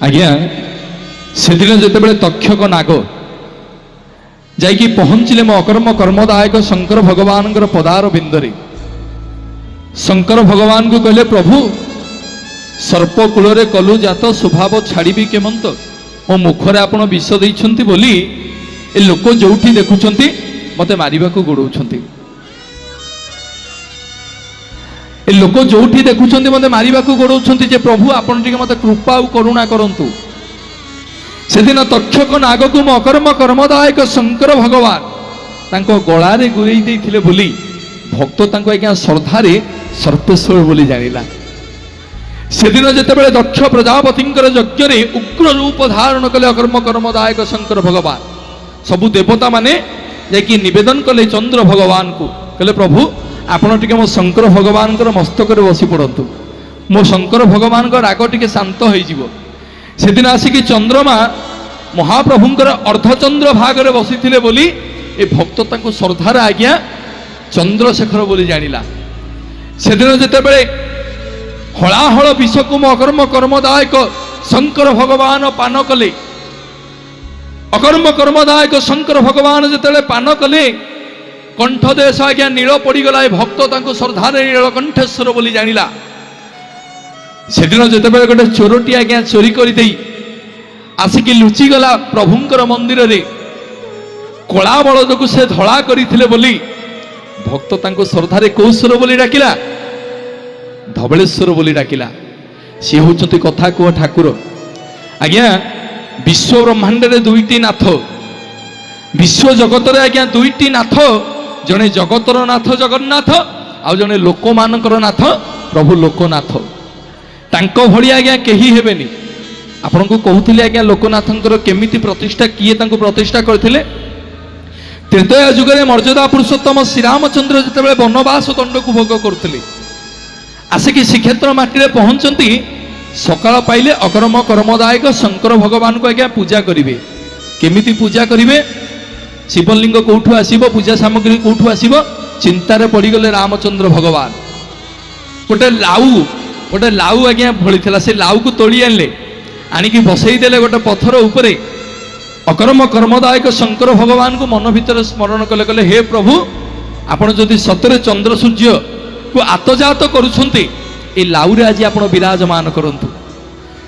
ଆଜ୍ଞା ସେଦିନ ଯେତେବେଳେ ତକ୍ଷକ ନାଗ ଯାଇକି ପହଞ୍ଚିଲେ ମୋ ଅକର୍ମ କର୍ମଦାୟକ ଶଙ୍କର ଭଗବାନଙ୍କର ପଦାର ବିନ୍ଦରେ, ଶଙ୍କର ଭଗବାନଙ୍କୁ କହିଲେ, ପ୍ରଭୁ ସର୍ପ କୂଳରେ କଲୁ ଜାତ ସ୍ୱଭାବ ଛାଡ଼ିବି କେମନ୍ତ, ମୋ ମୁଖରେ ଆପଣ ବିଷ ଦେଇଛନ୍ତି ବୋଲି ଏ ଲୋକ ଯୋଉଠି ଦେଖୁଛନ୍ତି ମତେ ମାରିବାକୁ ଗୋଡ଼ଉଛନ୍ତି। ଏ ଲୋକ ଯୋଉଠି ଦେଖୁଛନ୍ତି ମତେ ମାରିବାକୁ ଗୋଡ଼ଉଛନ୍ତି ଯେ ପ୍ରଭୁ ଆପଣ ଟିକେ ମତେ କୃପା ଆଉ କରୁଣା କରନ୍ତୁ। ସେଦିନ ତକ୍ଷକ ନାଗକୁ ମୋ ଅକର୍ମ କର୍ମଦାୟକ ଶଙ୍କର ଭଗବାନ ତାଙ୍କ ଗଳାରେ ଗୁରେଇ ଦେଇଥିଲେ ବୋଲି ଭକ୍ତ ତାଙ୍କୁ ଆଜ୍ଞା ଶ୍ରଦ୍ଧାରେ ସର୍ପେଶ୍ୱର ବୋଲି ଜାଣିଲା। ସେଦିନ ଯେତେବେଳେ ଦକ୍ଷ ପ୍ରଜାପତିଙ୍କର ଯଜ୍ଞରେ ଉଗ୍ର ରୂପ ଧାରଣ କଲେ ଅକର୍ମ କର୍ମଦାୟକ ଶଙ୍କର ଭଗବାନ, ସବୁ ଦେବତା ମାନେ ଯାଇକି ନିବେଦନ କଲେ ଚନ୍ଦ୍ର ଭଗବାନଙ୍କୁ, କହିଲେ ପ୍ରଭୁ ଆପଣ ଟିକେ ମୋ ଶଙ୍କର ଭଗବାନଙ୍କର ମସ୍ତକରେ ବସି ପଡ଼ନ୍ତୁ, ମୋ ଶଙ୍କର ଭଗବାନଙ୍କ ରାଗ ଟିକେ ଶାନ୍ତ ହେଇଯିବ। ସେଦିନ ଆସିକି ଚନ୍ଦ୍ରମା ମହାପ୍ରଭୁଙ୍କର ଅର୍ଦ୍ଧଚନ୍ଦ୍ର ଭାଗରେ ବସିଥିଲେ ବୋଲି ଏ ଭକ୍ତ ତାଙ୍କୁ ଶ୍ରଦ୍ଧାରେ ଆଜ୍ଞା ଚନ୍ଦ୍ରଶେଖର ବୋଲି ଜାଣିଲା। ସେଦିନ ଯେତେବେଳେ ହଳାହଳ ବିଷକୁ ମୋ ଅକର୍ମ କର୍ମଦାୟକ ଶଙ୍କର ଭଗବାନ ପାନ କଲେ, ଅକର୍ମ କର୍ମଦାୟକ ଶଙ୍କର ଭଗବାନ ଯେତେବେଳେ ପାନ କଲେ କଣ୍ଠ ଦେଶ ଆଜ୍ଞା ନୀଳ ପଡ଼ିଗଲା। ଏ ଭକ୍ତ ତାଙ୍କୁ ଶ୍ରଦ୍ଧାରେ ନୀଳକଣ୍ଠେଶ୍ୱର ବୋଲି ଜାଣିଲା। ସେଦିନ ଯେତେବେଳେ ଗୋଟେ ଚୋରଟି ଆଜ୍ଞା ଚୋରି କରିଦେଇ ଆସିକି ଲୁଚିଗଲା ପ୍ରଭୁଙ୍କର ମନ୍ଦିରରେ, କଳା ବଳଦକୁ ସେ ଧଳା କରିଥିଲେ ବୋଲି ଭକ୍ତ ତାଙ୍କୁ ଶ୍ରଦ୍ଧାରେ କୋଉ ସ୍ୱର ବୋଲି ଡାକିଲା? ଧବଳେଶ୍ୱର ବୋଲି ଡାକିଲା। ସିଏ ହଉଛନ୍ତି କଥା କୁହ ଠାକୁର। ଆଜ୍ଞା ବିଶ୍ୱ ବ୍ରହ୍ମାଣ୍ଡରେ ଦୁଇଟି ନାଥ, ବିଶ୍ୱ ଜଗତରେ ଆଜ୍ଞା ଦୁଇଟି ନାଥ, ଜଣେ ଜଗତର ନାଥ ଜଗନ୍ନାଥ, ଆଉ ଜଣେ ଲୋକମାନଙ୍କର ନାଥ ପ୍ରଭୁ ଲୋକନାଥ। ତାଙ୍କ ଭଳି ଆଜ୍ଞା କେହି ହେବେନି। ଆପଣଙ୍କୁ କହୁଥିଲି ଆଜ୍ଞା ଲୋକନାଥଙ୍କର କେମିତି ପ୍ରତିଷ୍ଠା, କିଏ ତାଙ୍କୁ ପ୍ରତିଷ୍ଠା କରିଥିଲେ? ତ୍ରେତୟା ଯୁଗରେ ମର୍ଯ୍ୟାଦା ପୁରୁଷୋତ୍ତମ ଶ୍ରୀରାମଚନ୍ଦ୍ର ଯେତେବେଳେ ବନବାସ ଦଣ୍ଡକୁ ଭୋଗ କରୁଥିଲେ, ଆସିକି ଶ୍ରୀକ୍ଷେତ୍ର ମାଟିରେ ପହଞ୍ଚନ୍ତି, ସକାଳ ପାଇଲେ ଅକର୍ମ କର୍ମଦାୟକ ଶଙ୍କର ଭଗବାନଙ୍କୁ ଆଜ୍ଞା ପୂଜା କରିବେ। କେମିତି ପୂଜା କରିବେ? ଶିବଲିଙ୍ଗ କୋଉଠୁ ଆସିବ, ପୂଜା ସାମଗ୍ରୀ କୋଉଠୁ ଆସିବ? ଚିନ୍ତାରେ ପଡ଼ିଗଲେ ରାମଚନ୍ଦ୍ର ଭଗବାନ। ଗୋଟେ ଲାଉ ଆଜ୍ଞା ଫଳିଥିଲା, ସେ ଲାଉକୁ ତୋଳି ଆଣିଲେ, ଆଣିକି ବସେଇ ଦେଲେ ଗୋଟେ ପଥର ଉପରେ। ଅକର୍ମ କର୍ମଦାୟକ ଶଙ୍କର ଭଗବାନଙ୍କୁ ମନ ଭିତରେ ସ୍ମରଣ କଲେ, କହିଲେ ହେ ପ୍ରଭୁ ଆପଣ ଯଦି ସତରେ ଚନ୍ଦ୍ର ସୂର୍ଯ୍ୟକୁ ଆତଜାତ କରୁଛନ୍ତି, ଏ ଲାଉରେ ଆଜି ଆପଣ ବିରାଜମାନ କରନ୍ତୁ।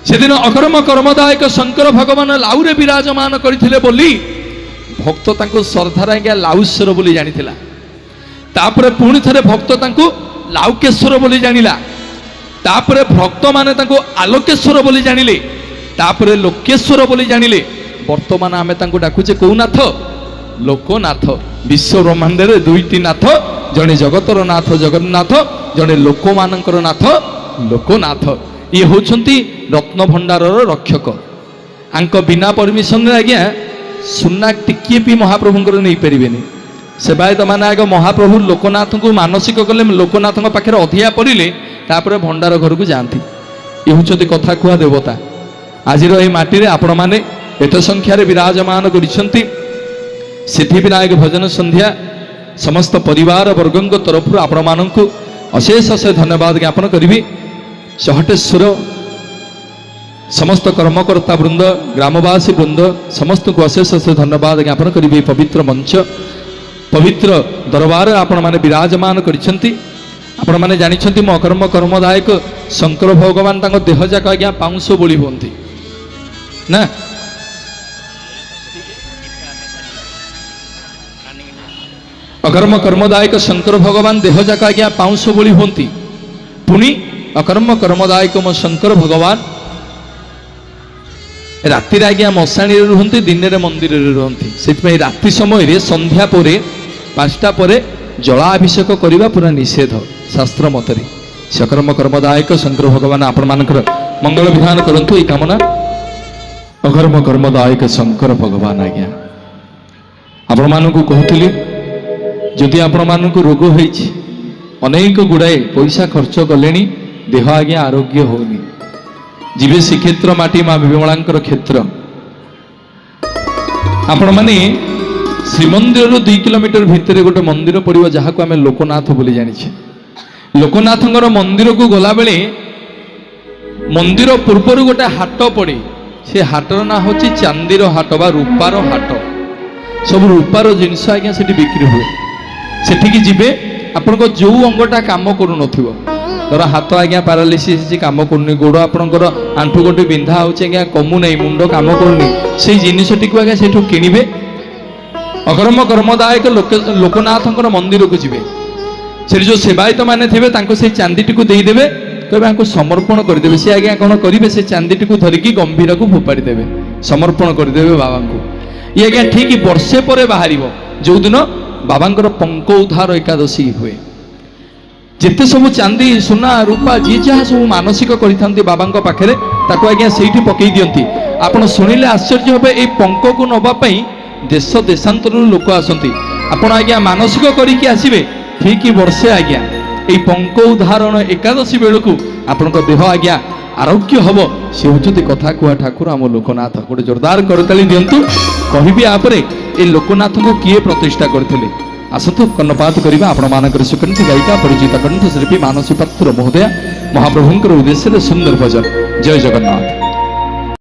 ସେଦିନ ଅକର୍ମ କର୍ମଦାୟକ ଶଙ୍କର ଭଗବାନ ଲାଉରେ ବିରାଜମାନ କରିଥିଲେ ବୋଲି ଭକ୍ତ ତାଙ୍କୁ ଶ୍ରଦ୍ଧାରେ ଆଜ୍ଞା ଲାଉଶ୍ୱର ବୋଲି ଜାଣିଥିଲା। ତାପରେ ପୁଣି ଥରେ ଭକ୍ତ ତାଙ୍କୁ ଲାଉକେଶ୍ୱର ବୋଲି ଜାଣିଲା। ତାପରେ ଭକ୍ତମାନେ ତାଙ୍କୁ ଆଲୋକେଶ୍ୱର ବୋଲି ଜାଣିଲେ। ତାପରେ ଲୋକେଶ୍ୱର ବୋଲି ଜାଣିଲେ। ବର୍ତ୍ତମାନ ଆମେ ତାଙ୍କୁ ଡାକୁଛେ କୋଉ ନାଥ? ଲୋକନାଥ। ବିଶ୍ୱ ବ୍ରହ୍ମାଣ୍ଡରେ ଦୁଇଟି ନାଥ, ଜଣେ ଜଗତର ନାଥ ଜଗନ୍ନାଥ, ଜଣେ ଲୋକମାନଙ୍କର ନାଥ ଲୋକନାଥ। ଇଏ ହଉଛନ୍ତି ରତ୍ନ ଭଣ୍ଡାରର ରକ୍ଷକ। ଆଙ୍କ ବିନା ପରମିଶନରେ ଆଜ୍ଞା ସୁନା ଟିକିଏ ବି ମହାପ୍ରଭୁଙ୍କର ନେଇପାରିବେନି। ସେବାୟତ ମାନେ ଆଗ ମହାପ୍ରଭୁ ଲୋକନାଥଙ୍କୁ ମାନସିକ କଲେ, ଲୋକନାଥଙ୍କ ପାଖରେ ଅଧିଆ ପଡ଼ିଲେ, ତାପରେ ଭଣ୍ଡାର ଘରକୁ ଯାଆନ୍ତି। ଏ ହେଉଛନ୍ତି କଥା କୁହା ଦେବତା। ଆଜିର ଏହି ମାଟିରେ ଆପଣମାନେ ଏତେ ସଂଖ୍ୟାରେ ବିରାଜମାନ କରିଛନ୍ତି। ସିଦ୍ଧିବିନାୟକ ଭଜନ ସନ୍ଧ୍ୟା ସମସ୍ତ ପରିବାର ବର୍ଗଙ୍କ ତରଫରୁ ଆପଣମାନଙ୍କୁ ଅଶେଷ ଅଶେଷ ଧନ୍ୟବାଦ ଜ୍ଞାପନ କରିବି। ଚହଟେଶ୍ୱର ସମସ୍ତ କର୍ମକର୍ତ୍ତା ବୃନ୍ଦ, ଗ୍ରାମବାସୀ ବୃନ୍ଦ ସମସ୍ତଙ୍କୁ ଅଶେଷ ଅଶେଷ ଧନ୍ୟବାଦ ଜ୍ଞାପନ କରିବି। ପବିତ୍ର ମଞ୍ଚ, ପବିତ୍ର ଦରବାର ଆପଣମାନେ ବିରାଜମାନ କରିଛନ୍ତି। ଆପଣମାନେ ଜାଣିଛନ୍ତି ମୋ ଅକର୍ମ କର୍ମଦାୟକ ଶଙ୍କର ଭଗବାନ ତାଙ୍କ ଦେହ ଯାକ ଆଜ୍ଞା ପାଉଁଶ ବୋଳି ହୁଅନ୍ତି ନା? ଅକର୍ମ କର୍ମଦାୟକ ଶଙ୍କର ଭଗବାନ ଦେହ ଯାକ ଆଜ୍ଞା ପାଉଁଶ ବୋଳି ହୁଅନ୍ତି। ପୁଣି ଅକର୍ମ କର୍ମଦାୟକ ମୋ ଶଙ୍କର ଭଗବାନ ରାତିରେ ଆଜ୍ଞା ମଶାଣୀରେ ରୁହନ୍ତି, ଦିନରେ ମନ୍ଦିରରେ ରୁହନ୍ତି। ସେଥିପାଇଁ ରାତି ସମୟରେ ସନ୍ଧ୍ୟା ପରେ 5ଟା ପରେ ଜଳାଭିଷେକ କରିବା ପୁରା ନିଷେଧ ଶାସ୍ତ୍ର ମତରେ। ଅକର୍ମ କର୍ମଦାୟକ ଶଙ୍କର ଭଗବାନ ଆପଣମାନଙ୍କର ମଙ୍ଗଳ ବିଧାନ କରନ୍ତୁ, ଏଇ କାମନା। ଅକର୍ମ କର୍ମଦାୟକ ଶଙ୍କର ଭଗବାନ ଆଜ୍ଞା ଆପଣମାନଙ୍କୁ କହୁଥିଲି, ଯଦି ଆପଣମାନଙ୍କୁ ରୋଗ ହେଇଛି, ଅନେକ ଗୁଡ଼ାଏ ପଇସା ଖର୍ଚ୍ଚ କଲେଣି, ଦେହ ଆଜ୍ଞା ଆରୋଗ୍ୟ ହେଉନି, ଯିବେ ଶ୍ରୀକ୍ଷେତ୍ର ମାଟି ମା ବିମଳାଙ୍କର କ୍ଷେତ୍ର। ଆପଣମାନେ ଶ୍ରୀମନ୍ଦିରରୁ 2 କିଲୋମିଟର ଭିତରେ ଗୋଟେ ମନ୍ଦିର ପଡ଼ିବ, ଯାହାକୁ ଆମେ ଲୋକନାଥ ବୋଲି ଜାଣିଛେ। ଲୋକନାଥଙ୍କର ମନ୍ଦିରକୁ ଗଲାବେଳେ ମନ୍ଦିର ପୂର୍ବରୁ ଗୋଟେ ହାଟ ପଡ଼େ। से हाटर ना हूँ चांदीर हाट बा रूपार हाट सब रूपार जिनस आज्ञा से बिक्री हुए सेठिकी जीवे आपण जो अंगटा कम करू नथिबो धर हाथ आज्ञा पारालिसिस कम करूनी गोड़ आपणकर आंठू गंठू बिंधा होची आज्ञा कमु नहीं मुंड कम करूनी से जिनसटी को आज्ञा सेठू किनिबे अकर्म कर्मदायक लोकनाथंकर मंदिर को जीवे से जो सेवायत माने थे से चांदीटी को देदेवे कहते समर्पण करदे सी आज्ञा कौन करेंगे से चांदीटी को धरिकी गंभीर को फोपाड़ी देवे समर्पण करदे बाबा को ये आज्ञा ठीक वर्षे पर बाहर जो दिन बाबांकर पंक उद्धार एकादशी हुए जिते सब चांदी सुना रूपा जी जहाँ सब मानसिक करते बाबा पाखे आज्ञा से पकई दियंती आपण शुणिले आश्चर्य हे ये पंक को नवापाई देश देशांतर लोक आसती आपण आज्ञा मानसिक करके आसबे ठीक वर्षे आज्ञा ये पंक उदाहरण एकादशी बेलू आपण देह आज्ञा आरोग्य हम सी हूँ कथा कुआ ठाकुर आम लोकनाथ गोटे जोरदार करताली दिंतु कहबी आपरे ये लोकनाथ को किए प्रतिष्ठा करते आसतु कर्णपात करवा आपण मानकर सुकंठी गायिका परिचित कंठशिल्पी मानसी पात्र महोदया महाप्रभुंकर उद्देश्य सुंदर भजन जय जगन्नाथ।